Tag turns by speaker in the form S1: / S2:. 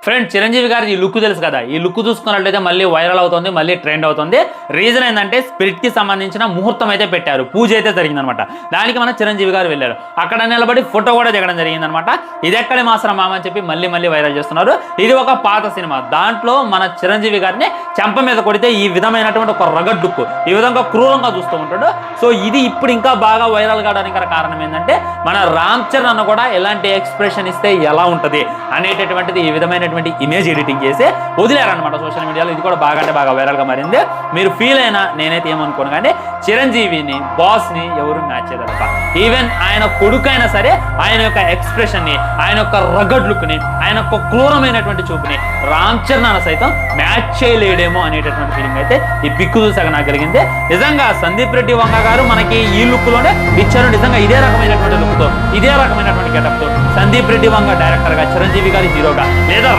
S1: Friend Chiranjeevi గారి ఈ look తెలుసు కదా, ఈ లుక్ చూసుకున్నట్లయితే మళ్ళీ వైరల్ అవుతుంది, మళ్ళీ ట్రెండ్ అవుతుంది. రీజన్ ఏంటంటే స్పిరిట్ కి సంబంధించిన ముహూర్తం అయితే పెట్టారు, పూజ అయితే జరిగిందనమాట. దానికి మన చిరంజీవి గారు వెళ్ళారు, అక్కడ నిలబడి ఫోటో కూడా దిగడం జరిగిందనమాట. ఇది ఎక్కడే మాసరా మామ అని చెప్పి మళ్ళీ వైరల్ చేస్తున్నారు. ఇది ఒక పాత సినిమా, దాంట్లో మన చిరంజీవి గారిని చెంప మీద కొడితే ఈ విధమైనటువంటి ఒక రగడ్ లుక్, ఈ విధంగా క్రూరంగా చూస్తూ ఉంటాడు. సో ఇది ఇప్పుడు ఇంకా బాగా వైరల్ కావడానికి కారణం ఏంటంటే మన రామ్ చరణ్ అన్న కూడా ఎలాంటి ఎక్స్ప్రెషన్ ఇస్తే ఎలా ఉంటుంది అనేటటువంటిది ఈ విధమైనటువంటి ఇమేజ్ ఎడిటింగ్ చేసి వదిలేరనమాట సోషల్ మీడియాలో. ఇది కూడా బాగా అంటే బాగా వైరల్ గా మారింది. మీరు ఫీల్ అయినా నేనైతే ఏమనుకోను, కానీ చిరంజీవిని బాస్ ని ఎవరు మ్యాచ్ చేయలేరట. ఈవెన్ ఆయన కొడుకైనా సరే ఆయన యొక్క ఎక్స్ప్రెషన్ ని, ఆయన యొక్క రగడ్ లుక్ ని, ఆయన యొక్క క్రూరమైనటువంటి చూపుని రామ్ చరణ్ అన్న సైతం మ్యాచ్ చేయలేడేమో అనేటటువంటి ఫీలింగ్ అయితే ఈ పిక్కు చూసాక నాకు కలిగింది. నిజంగా సందీప్ రెడ్డి వంగ గారు మనకి ఈ లుక్ లోనే ఇచ్చారు. నిజంగా ఇదే రకమైనటువంటి లుక్ తో, ఇదే రకమైనటువంటి గెటప్ తో సందీప్ రెడ్డి వంగ డైరెక్టర్ గా, చిరంజీవి గారి హీరోగా, లేదా